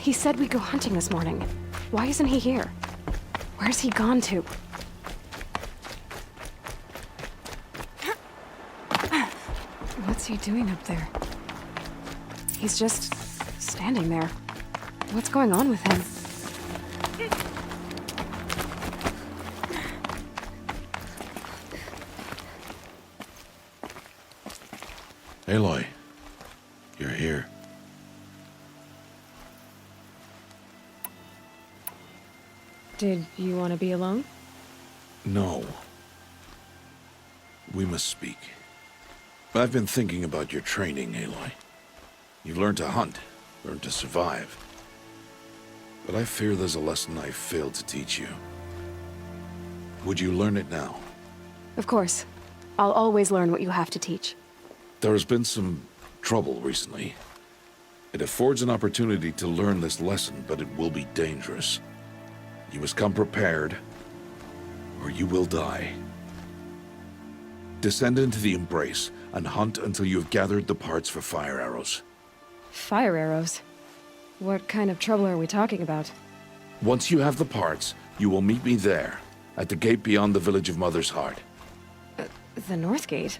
He said we'd go hunting this morning. Why isn't he here? Where's he gone to? What's he doing up there? He's just standing there. What's going on with him? Aloy, you're here. Did you want to be alone? No. We must speak. I've been thinking about your training, Aloy. You've learned to hunt, learned to survive. But I fear there's a lesson I failed to teach you. Would you learn it now? Of course. I'll always learn what you have to teach. There has been some trouble recently. It affords an opportunity to learn this lesson, but it will be dangerous. You must come prepared, or you will die. Descend into the Embrace, and hunt until you have gathered the parts for fire arrows. Fire arrows? What kind of trouble are we talking about? Once you have the parts, you will meet me there, at the gate beyond the village of Mother's Heart. The North Gate?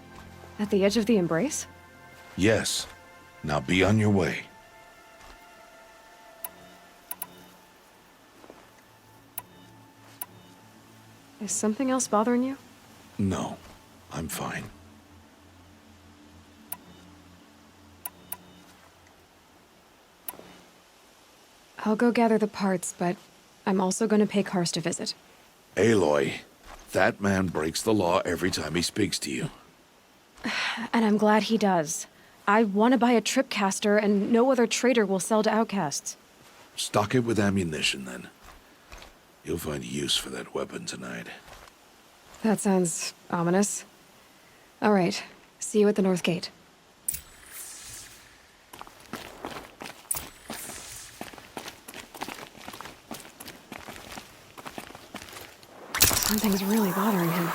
At the edge of the Embrace? Yes. Now be on your way. Is something else bothering you? No, I'm fine. I'll go gather the parts, but I'm also going to pay Karst a visit. Aloy, that man breaks the law every time he speaks to you. And I'm glad he does. I want to buy a tripcaster, and no other trader will sell to outcasts. Stock it with ammunition, then. You'll find use for that weapon tonight. That sounds ominous. All right. See you at the North Gate. Something's really bothering him.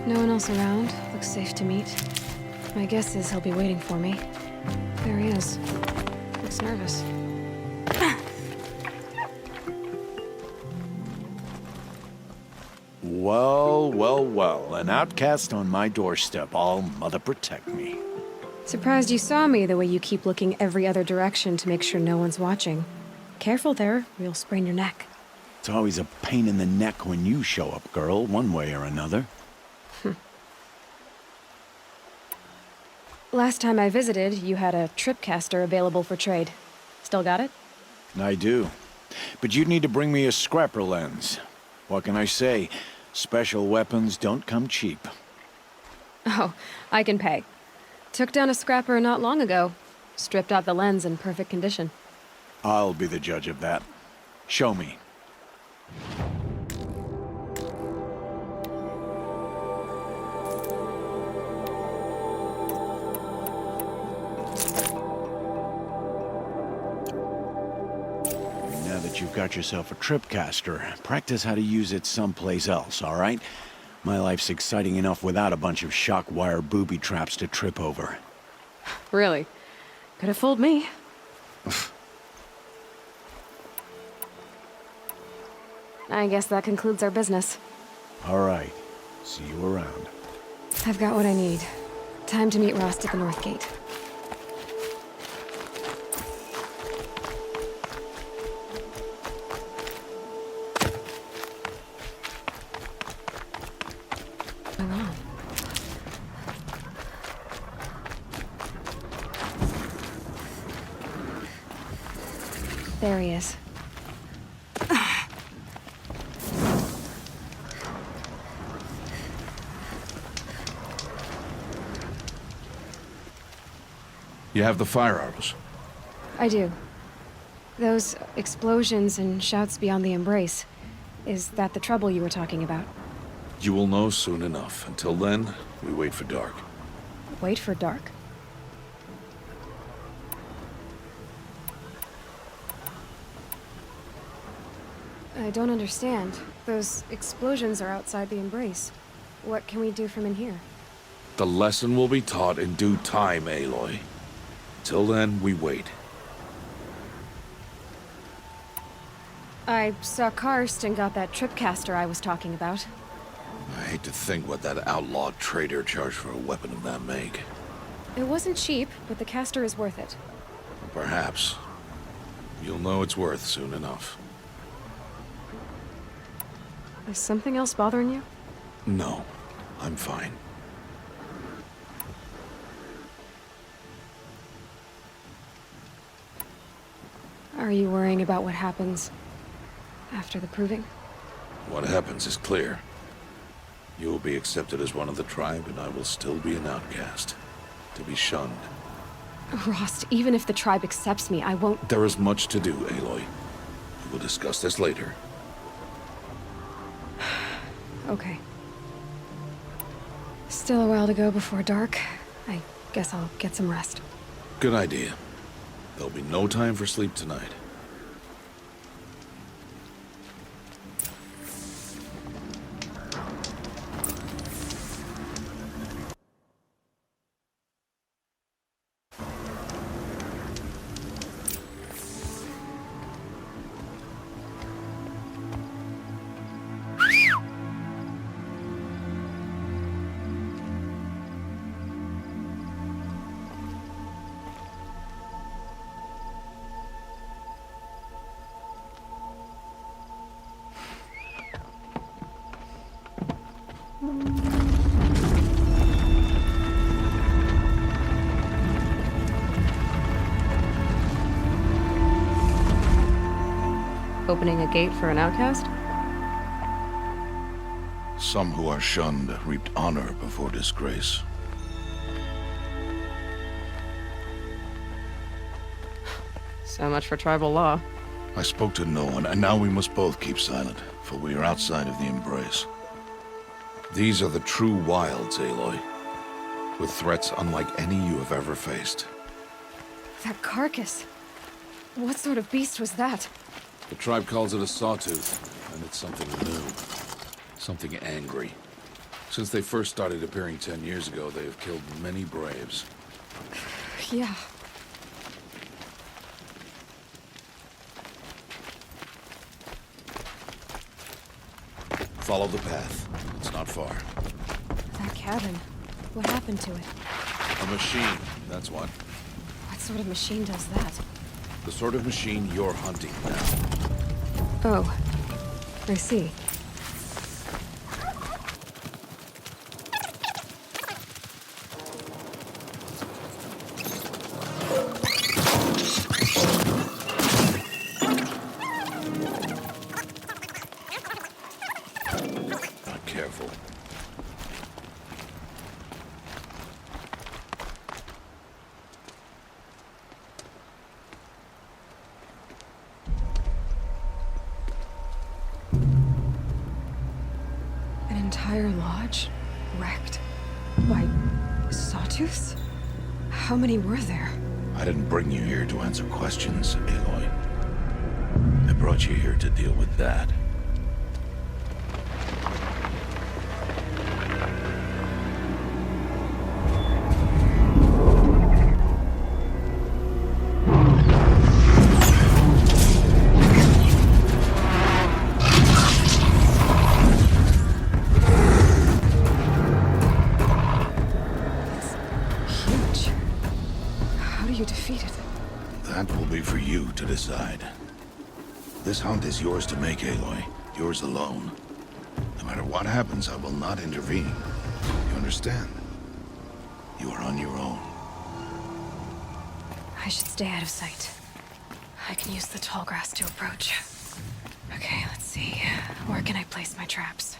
No one else around. Looks safe to meet. My guess is he'll be waiting for me. There he is. Looks nervous. Well, well, well. An outcast on my doorstep. All mother protect me. Surprised you saw me the way you keep looking every other direction to make sure no one's watching. Careful there, or you'll sprain your neck. It's always a pain in the neck when you show up, girl, one way or another. Last time I visited, you had a tripcaster available for trade. Still got it? I do. But you'd need to bring me a scrapper lens. What can I say? Special weapons don't come cheap. Oh, I can pay. Took down a scrapper not long ago. Stripped out the lens in perfect condition. I'll be the judge of that. Show me. Now that you've got yourself a tripcaster, practice how to use it someplace else, all right? My life's exciting enough without a bunch of shock wire booby traps to trip over. Really? Could have fooled me. I guess that concludes our business. All right. See you around. I've got what I need. Time to meet Rost at the North Gate. What's going on? There he is. You have the fire arrows. I do. Those explosions and shouts beyond the embrace. Is that the trouble you were talking about? You will know soon enough. Until then, we wait for dark. Wait for dark. I don't understand. Those explosions are outside the embrace. What can we do from in here? The lesson will be taught in due time, Aloy. Till then, we wait. I saw Karst and got that tripcaster I was talking about. I hate to think what that outlaw trader charged for a weapon of that make. It wasn't cheap, but the caster is worth it. Perhaps. You'll know it's worth soon enough. Is something else bothering you? No, I'm fine. Are you worrying about what happens after the proving? What happens is clear. You will be accepted as one of the tribe, and I will still be an outcast. To be shunned. Rost, even if the tribe accepts me, I won't... There is much to do, Aloy. We will discuss this later. Okay. Still a while to go before dark. I guess I'll get some rest. Good idea. There'll be no time for sleep tonight. Opening a gate for an outcast? Some who are shunned reaped honor before disgrace. So much for tribal law. I spoke to no one, and now we must both keep silent, for we are outside of the embrace. These are the true wilds, Aloy, with threats unlike any you have ever faced. That carcass. What sort of beast was that? The tribe calls it a sawtooth, and it's something new. Something angry. Since they first started appearing 10 years ago, they have killed many braves. Yeah. Follow the path. It's not far. That cabin. What happened to it? A machine, that's what. What sort of machine does that? The sort of machine you're hunting now. Oh, I see. Not careful. An entire lodge wrecked by sawtooths? How many were there? I didn't bring you here to answer questions, Aloy. I brought you here to deal with that. Huge. How do you defeat it? That will be for you to decide. This hunt is yours to make, Aloy. Yours alone. No matter what happens, I will not intervene. You understand? You are on your own. I should stay out of sight. I can use the tall grass to approach. Okay, let's see. Where can I place my traps?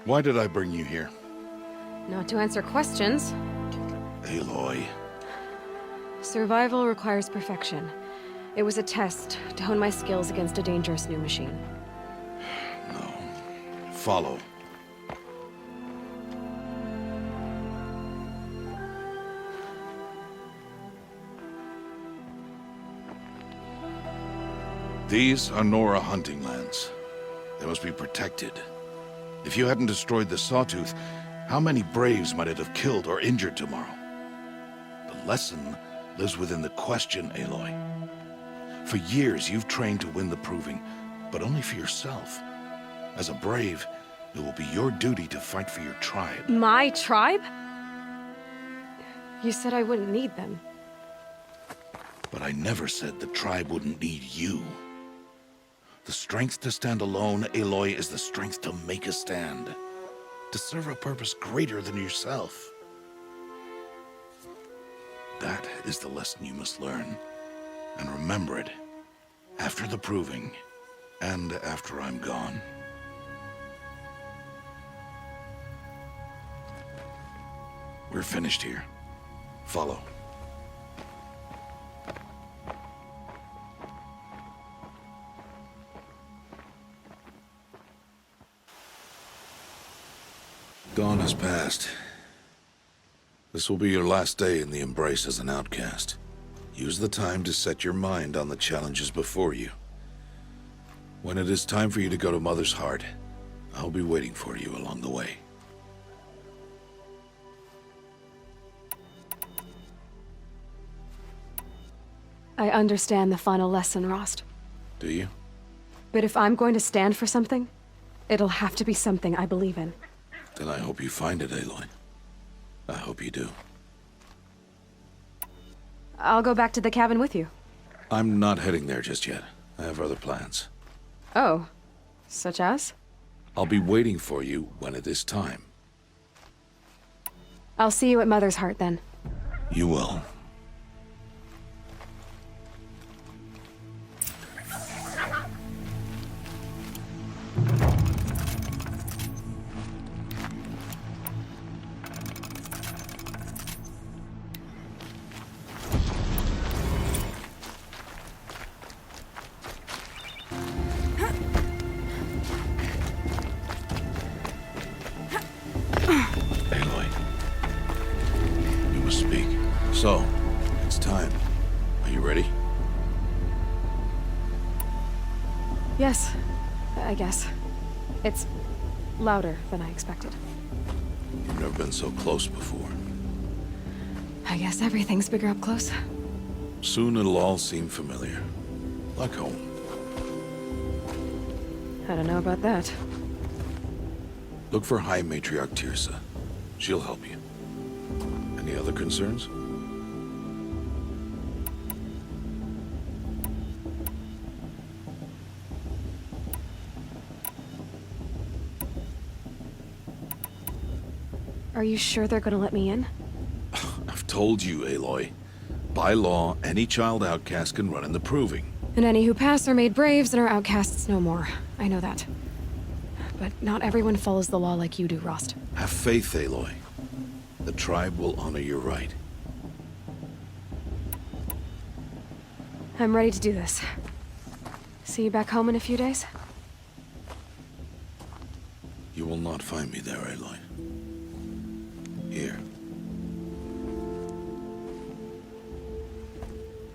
Why did I bring you here? Not to answer questions. Aloy. Survival requires perfection. It was a test to hone my skills against a dangerous new machine. No. Follow. These are Nora hunting lands. They must be protected. If you hadn't destroyed the Sawtooth, how many Braves might it have killed or injured tomorrow? The lesson lives within the question, Aloy. For years, you've trained to win the Proving, but only for yourself. As a Brave, it will be your duty to fight for your tribe. My tribe? You said I wouldn't need them. But I never said the tribe wouldn't need you. The strength to stand alone, Aloy, is the strength to make a stand. To serve a purpose greater than yourself. That is the lesson you must learn. And remember it. After the Proving. And after I'm gone. We're finished here. Follow. Dawn has passed. This will be your last day in the Embrace as an outcast. Use the time to set your mind on the challenges before you. When it is time for you to go to Mother's Heart, I'll be waiting for you along the way. I understand the final lesson, Rost. Do you? But if I'm going to stand for something, it'll have to be something I believe in. Then I hope you find it, Aloy. I hope you do. I'll go back to the cabin with you. I'm not heading there just yet. I have other plans. Oh, such as? I'll be waiting for you when it is time. I'll see you at Mother's Heart then. You will. Aloy. We must speak. So, it's time. Are you ready? Yes, I guess. It's louder than I expected. You've never been so close before. I guess everything's bigger up close. Soon it'll all seem familiar. Like home. I don't know about that. Look for High Matriarch Tirsa. She'll help you. Any other concerns? Are you sure they're gonna let me in? I've told you, Aloy. By law, any child outcast can run in the Proving. And any who pass are made braves and are outcasts no more. I know that. But not everyone follows the law like you do, Rost. Have faith, Aloy. The tribe will honor your right. I'm ready to do this. See you back home in a few days? You will not find me there, Aloy. Here.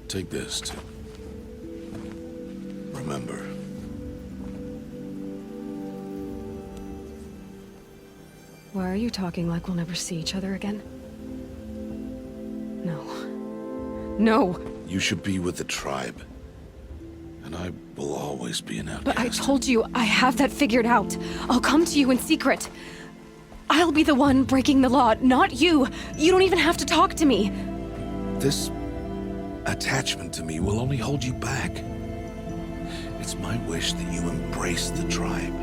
Take this to remember. Why are you talking like we'll never see each other again? No. No! You should be with the tribe. And I will always be an outcast. But I told you, I have that figured out. I'll come to you in secret. I'll be the one breaking the law, not you. You don't even have to talk to me. This attachment to me will only hold you back. It's my wish that you embrace the tribe.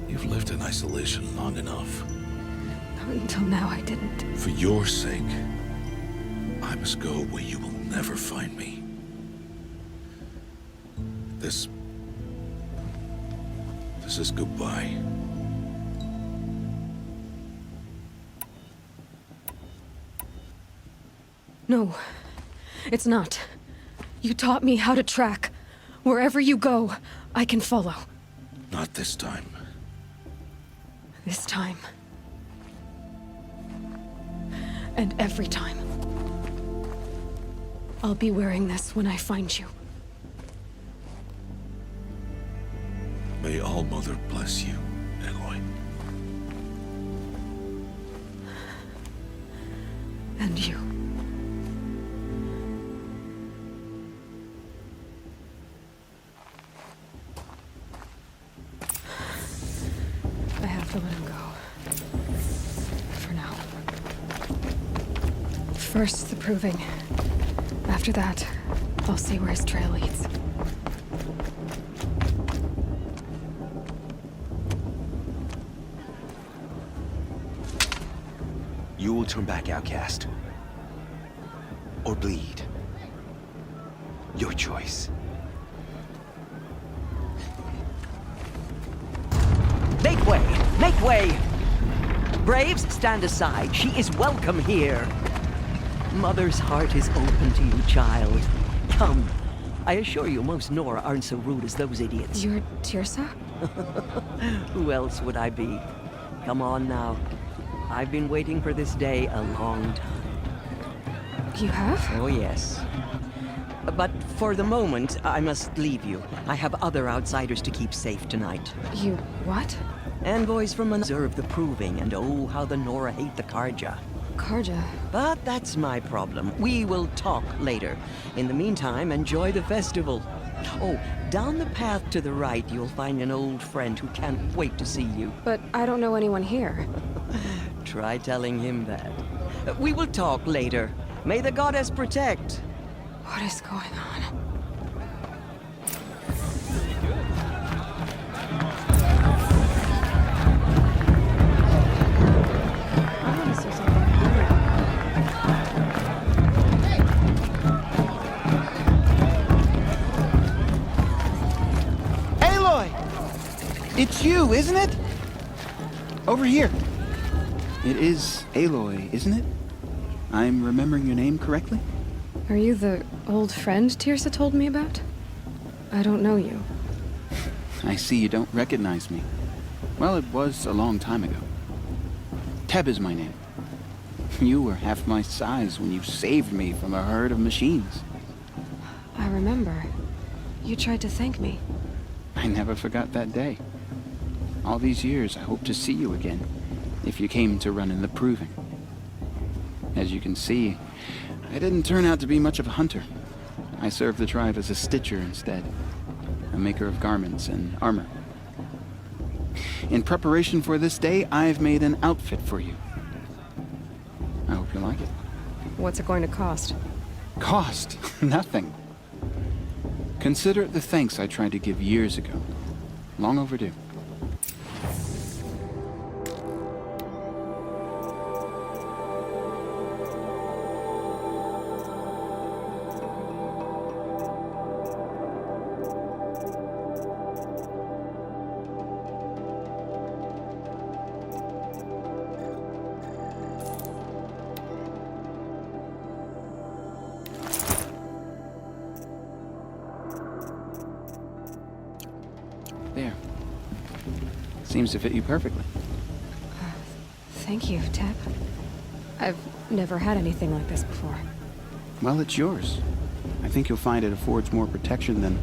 You've lived in isolation long enough. Until now, I didn't. For your sake, I must go where you will never find me. This is goodbye. No, it's not. You taught me how to track. Wherever you go, I can follow. Not this time. This time. And every time. I'll be wearing this when I find you. May All-Mother bless you, Aloy. And you. I have to let him go. For now. First, the Proving. After that, I'll see where his trail leads. You will turn back, outcast. Or bleed. Your choice. Make way! Make way! Braves, stand aside. She is welcome here. Mother's heart is open to you, child. Come. I assure you, most Nora aren't so rude as those idiots. You're Tirsa? Who else would I be? Come on now. I've been waiting for this day a long time. You have? Oh, yes. But for the moment, I must leave you. I have other outsiders to keep safe tonight. You what? Envoys from observe the Proving, and oh, how the Nora hate the Karja. Karja. But that's my problem. We will talk later. In the meantime, enjoy the festival. Oh, down the path to the right, you'll find an old friend who can't wait to see you. But I don't know anyone here. Try telling him that. We will talk later. May the goddess protect. What is going on? I want to see something here. Aloy! It's you, isn't it? Over here. It is Aloy, isn't it? I'm remembering your name correctly? Are you the old friend Tirsa told me about? I don't know you. I see you don't recognize me. Well, it was a long time ago. Teb is my name. You were half my size when you saved me from a herd of machines. I remember. You tried to thank me. I never forgot that day. All these years, I hope to see you again, if you came to run in the Proving. As you can see, I didn't turn out to be much of a hunter. I served the tribe as a stitcher instead, a maker of garments and armor. In preparation for this day, I've made an outfit for you. I hope you like it. What's it going to cost? Cost? Nothing. Consider it the thanks I tried to give years ago. Long overdue. There. Seems to fit you perfectly. Thank you, Teb. I've never had anything like this before. Well, it's yours. I think you'll find it affords more protection than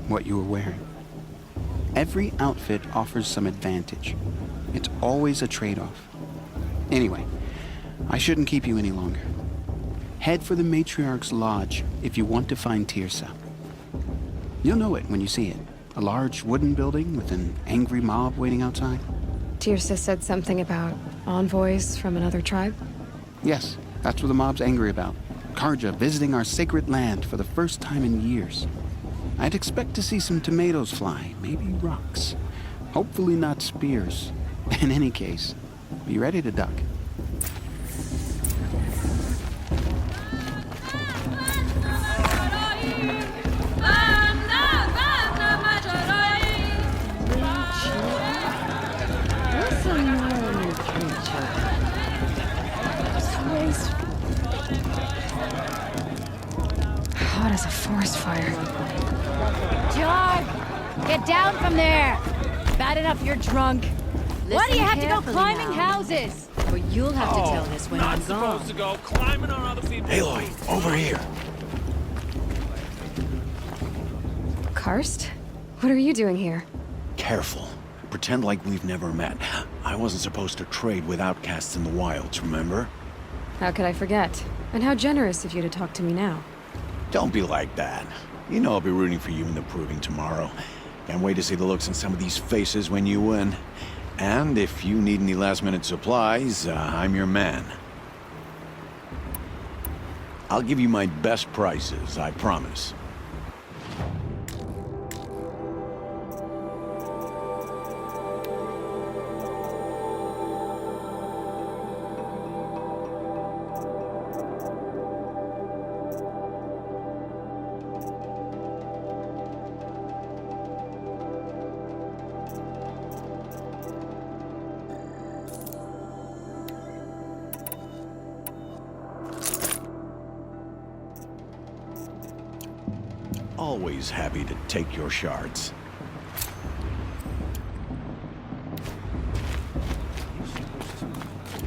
what you were wearing. Every outfit offers some advantage. It's always a trade-off. Anyway, I shouldn't keep you any longer. Head for the Matriarch's Lodge if you want to find Tirsa. You'll know it when you see it. A large wooden building with an angry mob waiting outside. Tirsa said something about envoys from another tribe? Yes, that's what the mob's angry about. Karja visiting our sacred land for the first time in years. I'd expect to see some tomatoes fly, maybe rocks. Hopefully not spears. In any case, be ready to duck. Hot as a forest fire. John! Get down from there! Bad enough you're drunk. Why do you have to go climbing houses? Or you'll have to tell us when I'm gone. To go climbing on other people's Aloy, over here. Karst? What are you doing here? Careful. Pretend like we've never met. I wasn't supposed to trade with outcasts in the wilds, remember? How could I forget? And how generous of you to talk to me now. Don't be like that. You know I'll be rooting for you in the Proving tomorrow. Can't wait to see the looks on some of these faces when you win. And if you need any last-minute supplies, I'm your man. I'll give you my best prices, I promise. Always happy to take your shards.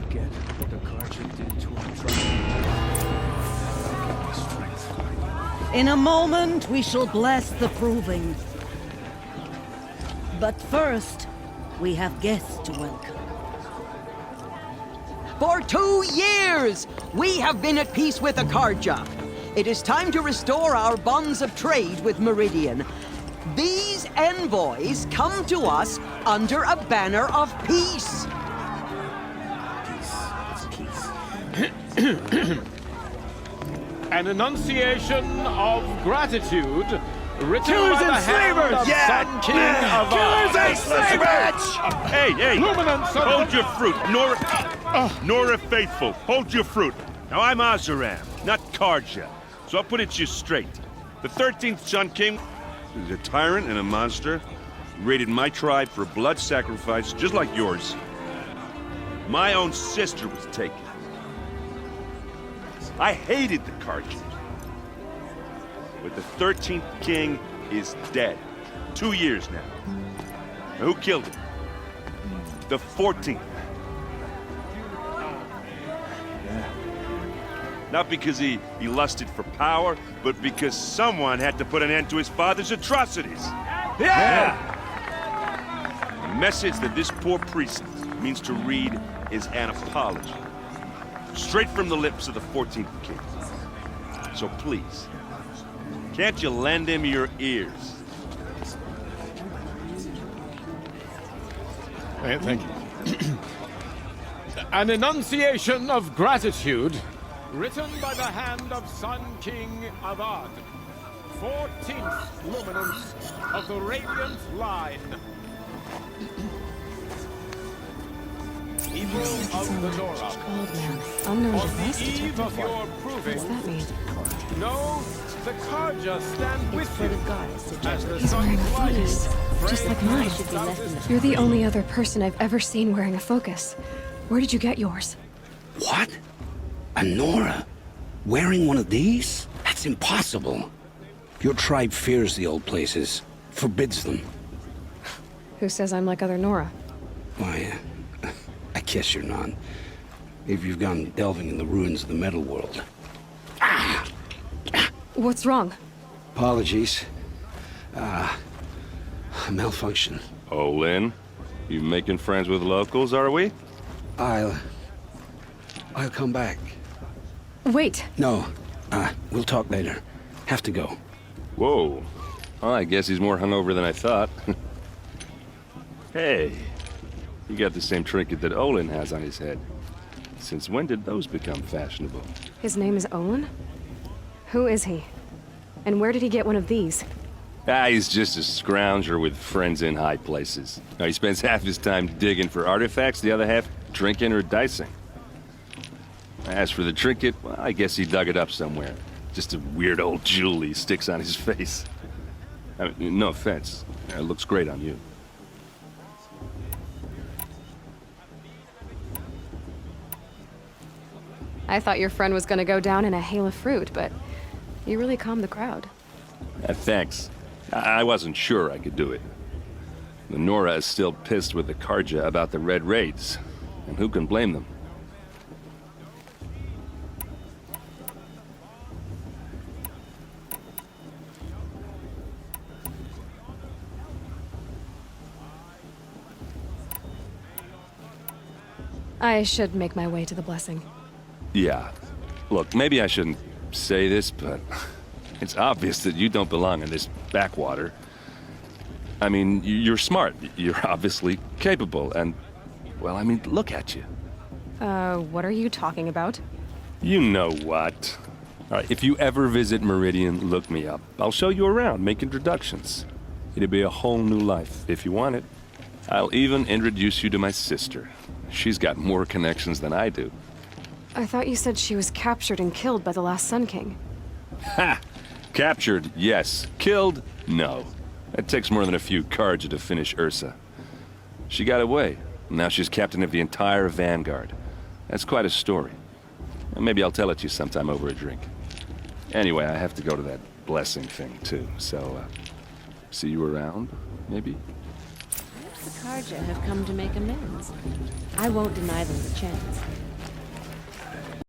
Get what the Karja did to our tribe. In a moment, we shall bless the Proving. But first, we have guests to welcome. For 2 years, we have been at peace with the Karja. It is time to restore our bonds of trade with Meridian. These envoys come to us under a banner of peace. An enunciation of gratitude written Killers by the and hand slavers! of Yeah! Sun King of Killers and Ard. slavers! Hey, Luminance of hold the- your fruit. Nora Faithful, hold your fruit. Now, I'm Azaram, not Karja, so I'll put it to you straight. The 13th Sun King is a tyrant and a monster. He raided my tribe for blood sacrifice, just like yours. My own sister was taken. I hated the Karja. But the 13th King is dead. 2 years now. Now, who killed him? The 14th. Not because he lusted for power, but because someone had to put an end to his father's atrocities. Yeah! The message that this poor priest means to read is an apology. Straight from the lips of the 14th King. So please, can't you lend him your ears? Thank you. An enunciation of gratitude written by the hand of Sun King Avad, 14th luminance of the Radiant Line. People of the Nora, Old man. Unknown on device the eve detected. of your What proving, does that mean? know the Karja stand with For the you. goddess As the He's wearing a sun's light focus, just like mine. should be left in the You're the only other person I've ever seen wearing a focus. Where did you get yours? What? A Nora? Wearing one of these? That's impossible. Your tribe fears the old places, forbids them. Who says I'm like other Nora? Why, I guess you're not. If you've gone delving in the ruins of the metal world. What's wrong? Apologies. A malfunction. Oh, Lynn, you making friends with locals, are we? I'll come back. Wait. No, we'll talk later. Have to go. Whoa. Well, I guess he's more hungover than I thought. Hey, you got the same trinket that Olin has on his head. Since when did those become fashionable? His name is Olin? Who is he? And where did he get one of these? He's just a scrounger with friends in high places. Now, he spends half his time digging for artifacts, the other half drinking or dicing. As for the trinket, well, I guess he dug it up somewhere. Just a weird old jewel he sticks on his face. I mean, no offense. It looks great on you. I thought your friend was gonna go down in a hail of fruit, but you really calmed the crowd. Thanks. I wasn't sure I could do it. The Nora is still pissed with the Karja about the Red Raids, and who can blame them? I should make my way to the blessing. Yeah. Look, maybe I shouldn't say this, but it's obvious that you don't belong in this backwater. I mean, you're smart. You're obviously capable, and, well, I mean, look at you. What are you talking about? You know what. All right, if you ever visit Meridian, look me up. I'll show you around, make introductions. It'll be a whole new life, if you want it. I'll even introduce you to my sister. She's got more connections than I do. I thought you said she was captured and killed by the last Sun King. Ha! Captured, yes. Killed, no. It takes more than a few Karja to finish Ursa. She got away. Now she's captain of the entire Vanguard. That's quite a story. Maybe I'll tell it to you sometime over a drink. Anyway, I have to go to that blessing thing, too. So, see you around, maybe? Karja have come to make amends. I won't deny them the chance.